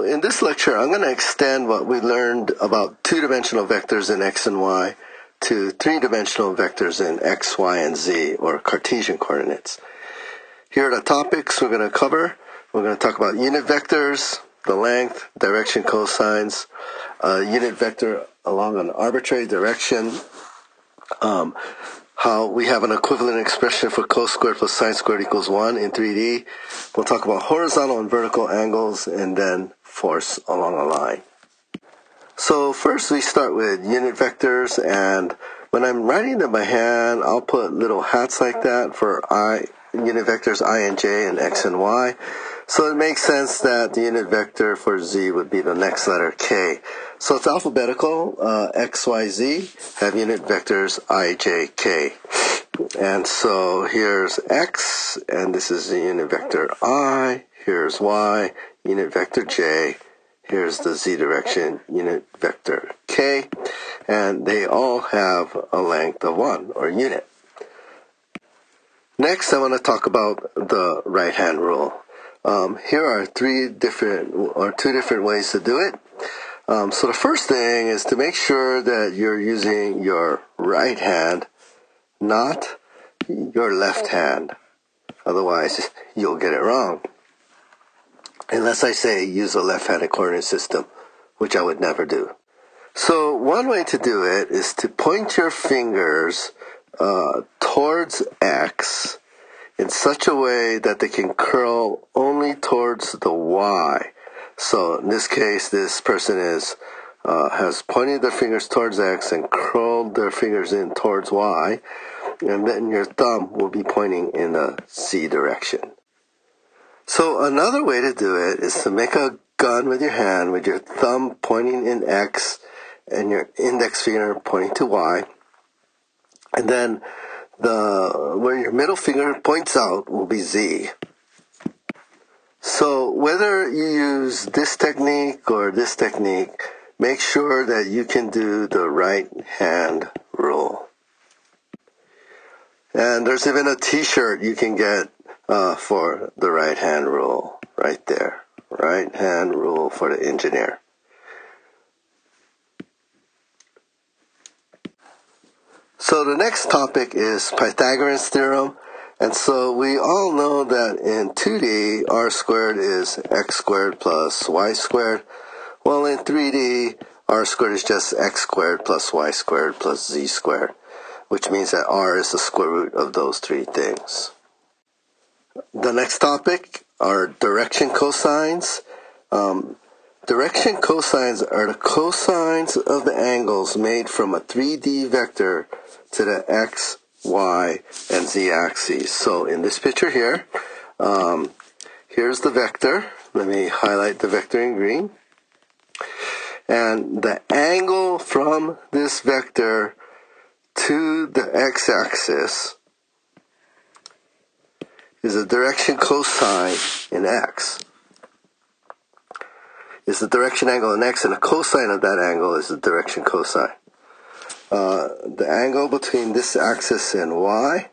in this lecture, I'm going to extend what we learned about two-dimensional vectors in x and y to three-dimensional vectors in x, y, and z, or Cartesian coordinates. Here are the topics we're going to cover. We're going to talk about unit vectors, the length, direction, cosines, unit vector along an arbitrary direction, how we have an equivalent expression for cos squared plus sine squared equals 1 in 3D. We'll talk about horizontal and vertical angles, and then force along a line. So first we start with unit vectors, and when I'm writing them by hand, I'll put little hats like that for unit vectors I and j and x and y. So it makes sense that the unit vector for z would be the next letter k. So it's alphabetical. X, y, z have unit vectors I, j, k. And so here's x, and this is the unit vector I. Here's y, unit vector j. Here's the z direction, unit vector k. And they all have a length of 1, or unit. Next, I want to talk about the right-hand rule. Here are two different ways to do it. So the first thing is to make sure that you're using your right hand, not your left hand. Otherwise, you'll get it wrong. Unless I say use a left-handed coordinate system, which I would never do. So one way to do it is to point your fingers towards x in such a way that they can curl only towards the y. So in this case, this person has pointed their fingers towards x and curled their fingers in towards y, and then your thumb will be pointing in the z direction. So another way to do it is to make a gun with your hand with your thumb pointing in x and your index finger pointing to y, and then where your middle finger points out will be z. So whether you use this technique or this technique, make sure that you can do the right hand rule. And there's even a t-shirt you can get for the right hand rule right there. Right hand rule for the engineer. So the next topic is Pythagoras theorem. And so we all know that in 2D, r squared is x squared plus y squared. Well, in 3D, r squared is just x squared plus y squared plus z squared, which means that r is the square root of those three things. The next topic are direction cosines. Direction cosines are the cosines of the angles made from a 3D vector to the x, y, and z axes. So in this picture here, here's the vector. Let me highlight the vector in green. And the angle from this vector to the x-axis is a direction cosine in x. Is the direction angle in x, and the cosine of that angle is the direction cosine. The angle between this axis and y,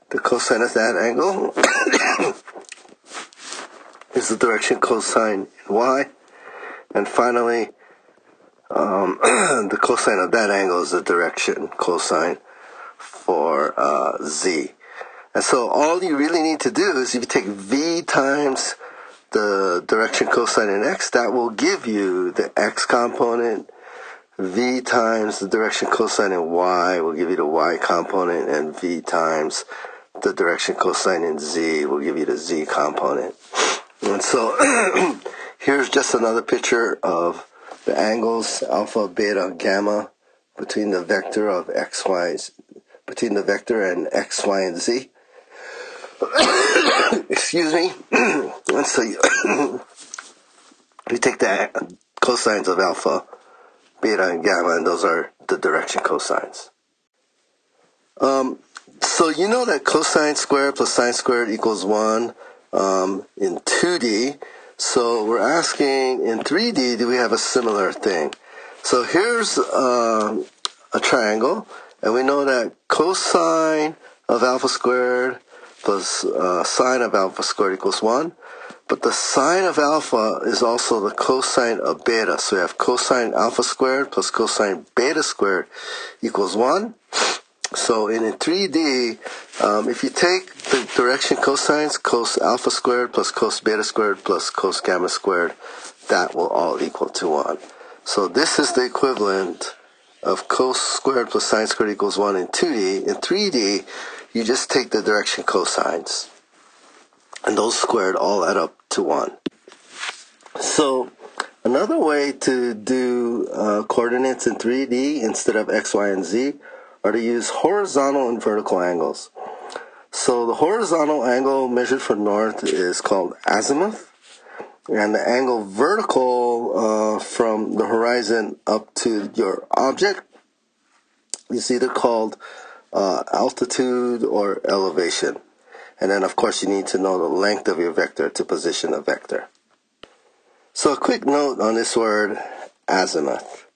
the cosine of that angle is the direction cosine in y. And finally, the cosine of that angle is the direction cosine for z. And so all you really need to do is if you take v times the direction cosine in x, that will give you the x component. V times the direction cosine in y will give you the y component, and v times the direction cosine in z will give you the z component. And so here's just another picture of the angles alpha, beta, gamma between the vector of x, y, between the vector and x, y, and z. Excuse me. And so you take the cosines of alpha, beta, and gamma, and those are the direction cosines. So you know that cosine squared plus sine squared equals 1 in 2D. So we're asking in 3D, do we have a similar thing? So here's a triangle, and we know that cosine of alpha squared plus sine of alpha squared equals 1. But the sine of alpha is also the cosine of beta. So we have cosine alpha squared plus cosine beta squared equals 1. So in 3D, if you take the direction cosines, cos alpha squared plus cos beta squared plus cos gamma squared, that will all equal to 1. So this is the equivalent of cos squared plus sine squared equals 1 in 2D. In 3D, you just take the direction cosines, and those squared all add up to 1. So another way to do coordinates in 3D instead of x, y, and z are to use horizontal and vertical angles. So the horizontal angle measured from north is called azimuth, and the angle vertical from the horizon up to your object is either called altitude or elevation. And then, of course, you need to know the length of your vector to position a vector. So a quick note on this word, azimuth.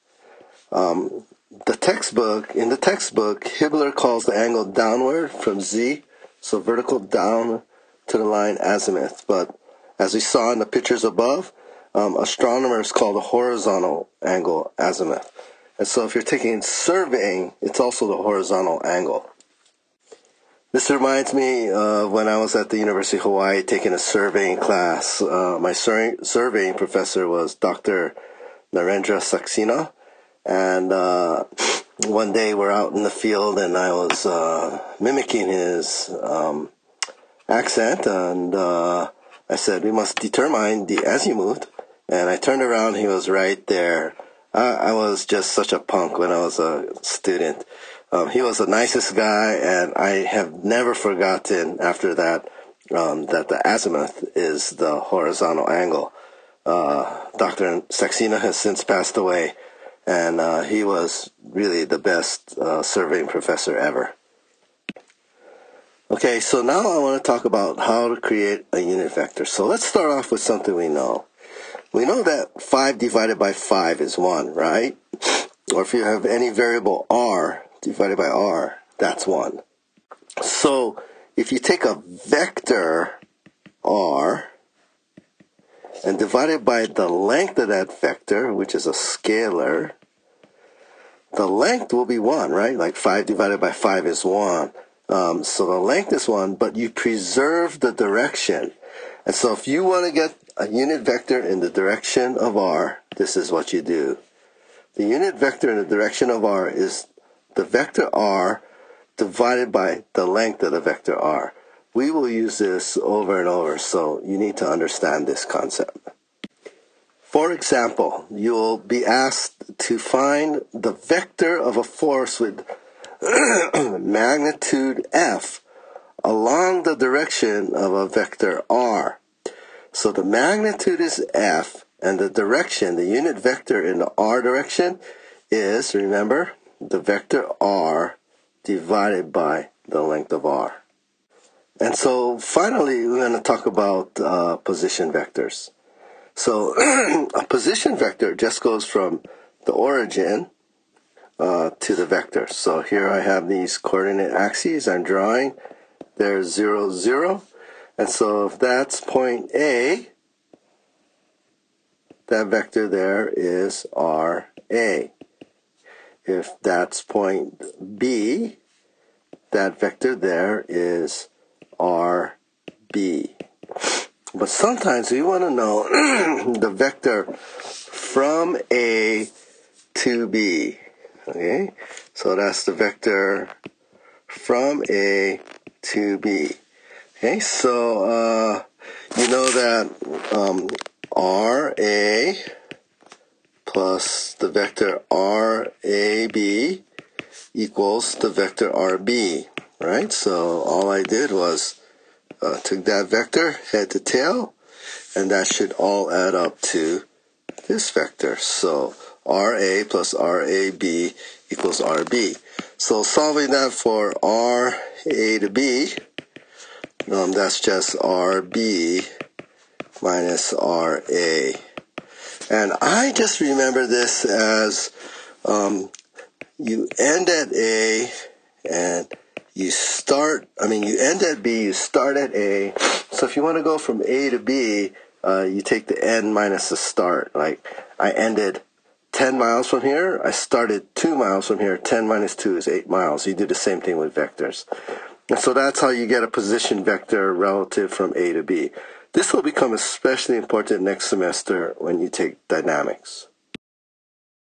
In the textbook, Hibbeler calls the angle downward from z, so vertical down to the line azimuth. But as we saw in the pictures above, astronomers call the horizontal angle azimuth. And so if you're taking surveying, it's also the horizontal angle. This reminds me of when I was at the University of Hawaii taking a surveying class. My surveying professor was Dr. Narendra Saxena. And one day we're out in the field and I was mimicking his accent. And I said, we must determine the azimuth. And I turned around, he was right there. I was just such a punk when I was a student. He was the nicest guy, and I have never forgotten after that that the azimuth is the horizontal angle. Dr. Saxena has since passed away, and he was really the best surveying professor ever. Okay, so now I want to talk about how to create a unit vector. So let's start off with something we know. We know that 5 divided by 5 is 1, right? Or if you have any variable r divided by r, that's 1. So if you take a vector r and divide it by the length of that vector, which is a scalar, the length will be 1, right? Like 5 divided by 5 is 1. So the length is 1, but you preserve the direction. And so if you want to get a unit vector in the direction of r, this is what you do. The unit vector in the direction of r is the vector r divided by the length of the vector r. We will use this over and over, so you need to understand this concept. For example, you'll be asked to find the vector of a force with magnitude f along the direction of a vector r. So the magnitude is f, and the direction, the unit vector in the r direction is, remember, the vector r divided by the length of r. And so finally, we're going to talk about position vectors. So a position vector just goes from the origin to the vector. So here I have these coordinate axes I'm drawing. There's 0, 0. And so if that's point A, that vector there is RA. If that's point B, that vector there is RB. But sometimes we want to know the vector from A to B. Okay? So that's the vector from A to B. Okay, so you know that RA plus the vector RAB equals the vector RB, right? So all I did was took that vector head to tail, and that should all add up to this vector. So RA plus RAB equals RB. So solving that for RA to B, that's just RB minus RA. And I just remember this as you end at A and you end at B, you start at A. So if you want to go from A to B, you take the end minus the start. Like I ended 10 miles from here. I started 2 miles from here. 10 minus 2 is 8 miles. You do the same thing with vectors. And so that's how you get a position vector relative from A to B. This will become especially important next semester when you take dynamics.